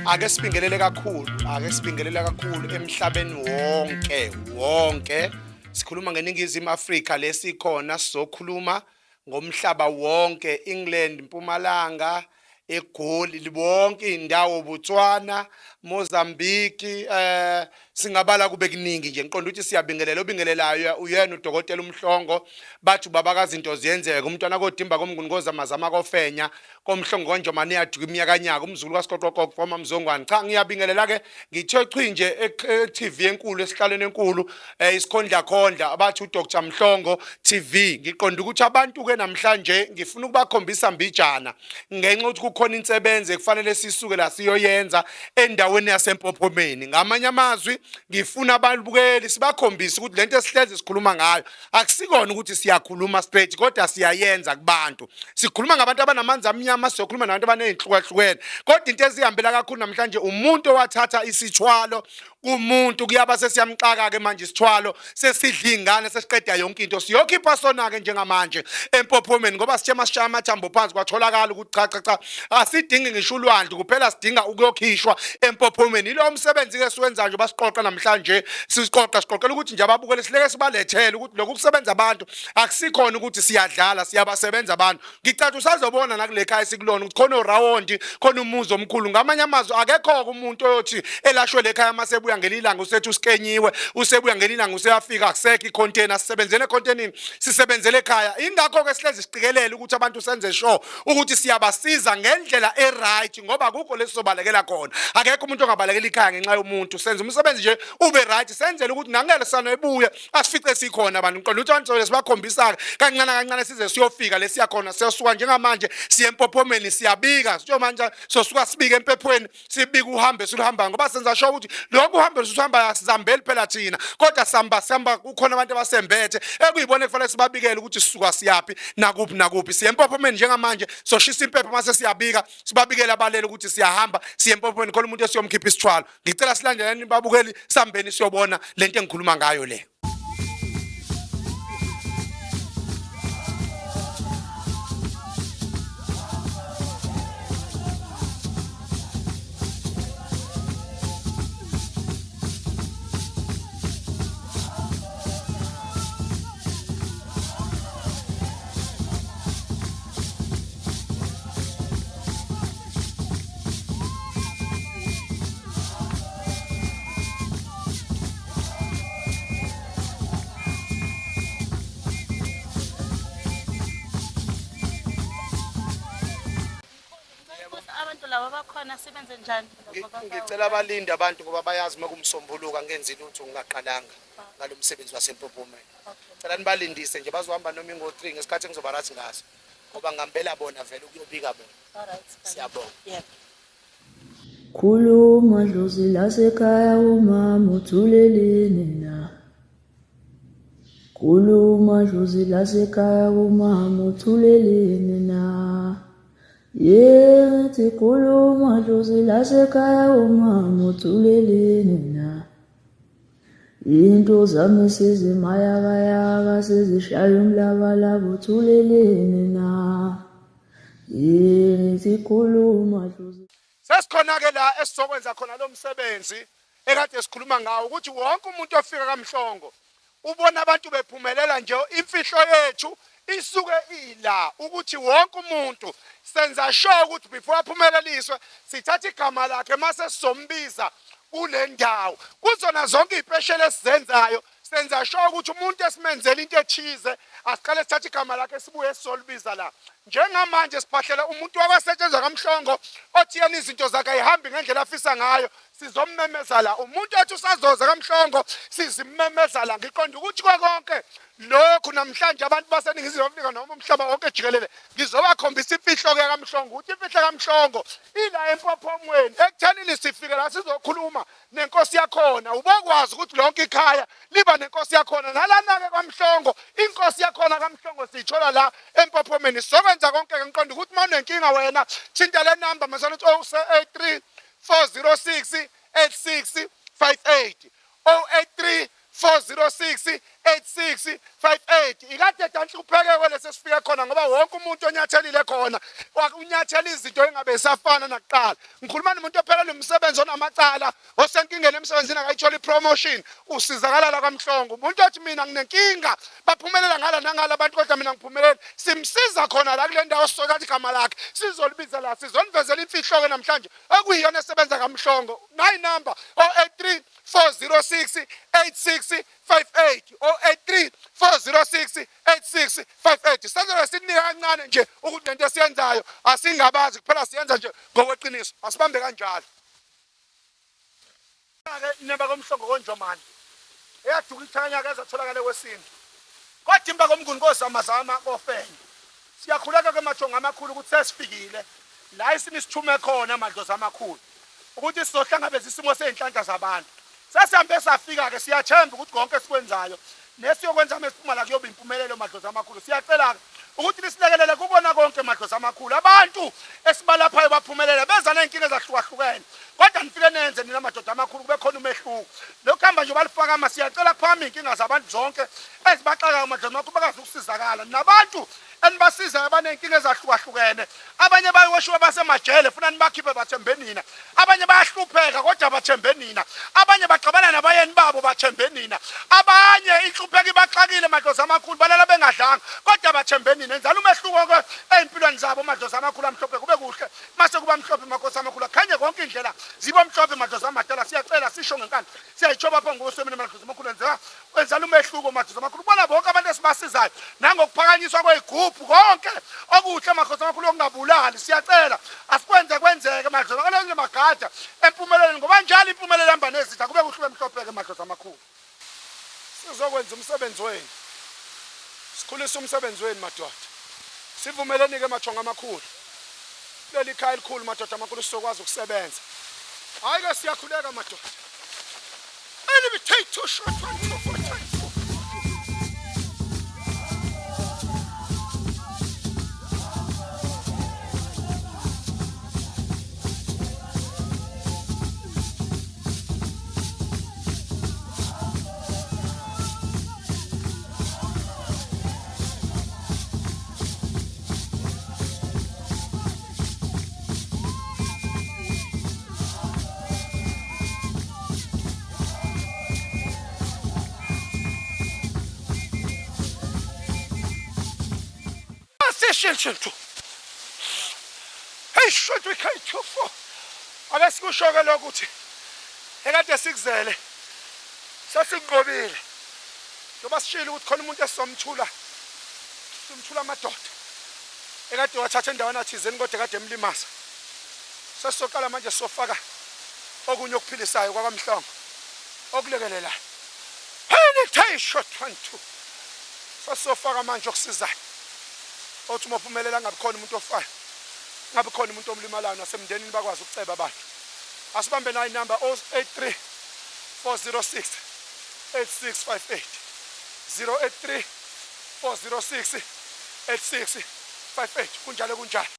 Ake sibingelele kakhulu emhlabeni wonke sikhuluma ngeningizimu Afrika lesikhona sizokhuluma ngomhlaba wonke, England, Mpumalanga, eGoli, libonke indawo, Botswana, Mozambique, singabala kube kuningi nje. Ngiqonda ukuthi siyabingelela obingelelayo uyena uDokotela Mhlongo, bathi babakazi into ziyenzeka, umntwana kodimba komngungoza mazama kofenya komhlongo konjomani yadu iminyakanyaka umzulu kaSiqoqoqo kufoma Mzongwane. Cha, ngiyabingelela ke ngithe chwinje eTV enkulu esihlalweni enkulu isikhondla abathi uDr Mhlongo TV. Ngiqonda ukuthi abantu ke namhlanje ngifuna ukubakhombisa mbijana ngenxa ukuthi kukhona insebenze kufanele sisuke la siyoyenza endaweni yaseMpophomeni. Ngamanye amazwi ngifuna ababukeli sibakhombisa ukuthi lento esihlezi sikhuluma ngayo akusikona ukuthi siyakhuluma straight kodwa siyayenza kubantu. Sikhuluma ngabantu abanamanzi amnyama, siyokhuluma nabantu abanezihlukahlukene. Kodwa into ezihambela kakhulu namhlanje umuntu owathatha isithwalo kumuntu kuyaba sesiyamxaka ke manje isithwalo sesidla ingane sesiqeda yonke into. Siyokhipha sona ke njengamanje eMpophomeni ngoba sithe masishaya amathambo phansi kwatholakala ukuthi cha asidingi ngisho ulwandle kuphela sidinga ukuyokhishwa eMpophomeni. Ilo umsebenzi ke siwenza nje basiqoqa namhlanje siqoqela ukuthi nje ababukele sileke sibalethele ukuthi lokhu kusebenza abantu akusikhona ukuthi siyadlala siyabasebenza abantu. Ngicatha usazobona nakule khaya sikulona ukuthi khona urawundi khona umuzi omkhulu. Ngamanye amazwi akekho umuntu oyothi elashwe lekhaya masebuya ngelilanga usethi usikenyiwe usebuya ngelilanga useyafika akusekho icontainer sisebenzele econtainini sisebenzele ekhaya. Ingakho ke sihlezi siqikelela ukuthi abantu senze sure ukuthi siyabasiza ngendlela eright ngoba akukho lesizobalekela khona. Akekho umuntu ongabalekela ikhaya ngenxa yomuntu. Senze umsebenzi nje ube right senzele ukuthi nangele sano ebuya asifice sikhona abantu. Ngiqonda ukuthi abantu sibakhombisa kancane size siyofika lesiyakhona siyosuka njengamanje siye eMpophomeni siyabika sitho manje sosuka sibike empephweni sibika uhambe siluhamba ngoba senza sure ukuthi lokhu uhambe luhamba sizambeli phela thina kodwa samba kukhona abantu abasembethe ekuyibona kufanele sibabikele ukuthi sisuka siyapi nakuphi siye eMpophomeni njengamanje soshisa impepho mase siyabika sibabikele abalele ukuthi siyahamba siye eMpophomeni khona umuntu esiyomkhipha isithwalo. Ngicela silandeleni babukeli sambeni siyobona lento engikhuluma ngayo le. Bakhona sebenze njani? Ngicela abalindi abantu ngoba bayazi makumsombuluka ngenza lutho ngaqalanga ngalo msebenzi waseMpophomeni. Cela nibalindise nje bazohamba noma ngo3 ngesikhathi engizoba rathi ngaso ngoba ngambela bona vele ukuyobika bona. Alright. Siyabonga. Yebo. Khuluma dlozi lasekhaya umama uthuleleni na. Khuluma dlozi lasekhaya umama uthuleleni na. Yethi khuluma dlozi lasekhaya umama uthuleleni na. Into zami sezimayakayaka sezishaya umlabalaba uthuleleni na. Yethi khuluma dlozi. Sesikhona ke la esizokwenza khona lo msebenzi ekade sikhuluma ngawo ukuthi wonke umuntu ofika kaMhlongo ubona abantu bephumelela nje imfihlo yethu isuke ila ukuthi wonke umuntu senza sure ukuthi before aphumeleliswe sithatha igama lakhe mase sizombiza kule ndawo kuzona zonke izipeshele esizenzayo. Senza sure ukuthi umuntu esimenzele into ethize asiqale sithatha igama lakhe sibuye sizolibiza la. njengamanje siphahlela umuntu wabasetshenzwa kaMhlongo othi yena izinto zakhe ayihambi ngendlela afisa ngayo sizommemezela umuntu othi usazoza kaMhlongo sizimemezela ngiqonda ukuthi konke lokhu namhlanje abantu baseningizimu Afrika noma umhlaba wonke jikelele ngizobakhombisa imfihlo ke kaMhlongo ukuthi imfihlo kaMhlongo ila empophomweni ekuthenini sifike la sizokhuluma nenkosi yakhona ubokwazi ukuthi lonke ikhaya liba nenkosi yakhona nalana ke kaMhlongo inkosi yakhona kaMhlongo siyithola la empophomeni sokwenza konke ke ngiqonda ukuthi mawunenkinga wena thinta le number masana 083 406 8658 083 406 8658 ikade danhlupheke kwelese sifike khona ngoba wonke umuntu onyathelile khona unyathela izinto engabe isafana nakuqala ngikhuluma nomuntu ophelele umsebenzi onamacala osenkingeni emsebenzini akayithola ipromotion usizakala la kaMhlongo umuntu othi mina nginenkinga baphumelela ngala nangala abantu kodwa mina ngiphumelele simsiza khona la kule ndawo sokathi igama lakhe sizolibiza la sizonivezela imfihlo ke namhlanje okuyiyona esebenza kaMhlongo nayi number 083 406 8658 083 406 8658 sizobe sinika kancane nje ukuthi lento esiyenzayo asingabazi kuphela siyenza nje ngokweqiniso asibambe kanjalo ke neba koMhlongo konjomani eyaduka ithanya ke ezatholakala kwesini kodwa imba komnguni kozamazama kofenye siyakhuleka ke mathonga amakhulu ukuthi sesifikile la isinisithume khona madlozi amakhulu ukuthi sizohlangabeza isimo seyinhlanhla zabantu sasihambe safika ke siyathemba ukuthi konke sikwenzayo nesiyokwenza mesiphuma la kuyoba impumelelo madlozi amakhulu siyacela ukuthi lisilekelele kubona konke madlozi amakhulu abantu esibalaphayo baphumelela beza nenkinga ezahlukahlukene kodwa nifike nenze nina madoda amakhulu kube khona umehluko lokho hamba nje balifaka ama siyacela kuphama inkinga zabantu zonke ezibaxaka madlozi amakhulu bakazi ukusizakala nabantu enibasiza abanenkinga ezahlukahlukene abanye bayoshiwa basemajele funa nibakhiphe bathembe nina abanye bayahlupheka kodwa bathembe nina abanye baxabana nabayeni babo bathembe nina abanye inhlupheko ibaxakile madlozi amakhulu balala bengadlanga kodwa bathembe nina enzala umehluko ke empilweni zabo madlozi amakhulu amhlophe kube kuhle mase kuba mhlophe makosi amakhulu akhanye konke indlela zibo mhlophe madlozi amadala siyacela sisho ngenkani siyayichoba pha ngoswemini madlozi amakhulu enzala umehluko madlozi amakhulu bona bonke abantu esibasizayo nangokuphakanyiswa kwezigubhu konke okuhle makhosi amakhulu okungabulali siyacela asikwenze kwenzeke madlozi amakhulu magada empumelelweni ngoba njalo impumelelo ihamba nezitha kube kuhle emhlopheke madlozi amakhulu sizokwenza umsebenzi wenu sikhulisa umsebenzi wenu madoda sivumeleni ke mathonga amakhulu leli khaya elikhulu madoda amakhulu sizokwazi ukusebenza hayi ke siyakhuleka madoda enemy take two shot 1 2 4 5 Shilton. Hey shot we can't too far. Ake sikushoke lokho uthi ekade sikuzele sasingqobile. Ngoba sishilo ukuthi khona umuntu esizomthula. Simthula amadoda. Ekade wathatha endaweni athizeni kodwa ekade emlimaza. Sesizoqala manje sofaka okunye okuphilisayo kwaMhlongo. Okulekelela. Hey take shot 1 2. Sesofaka manje okusizayo. Othi mophumelela ngabe khona umuntu ofayo ngabe khona umuntu omlimalayo nasemndenini bakwazi ukuceba abantu asibambe nayi number 083 406 8658 083 406 8658 kunjalo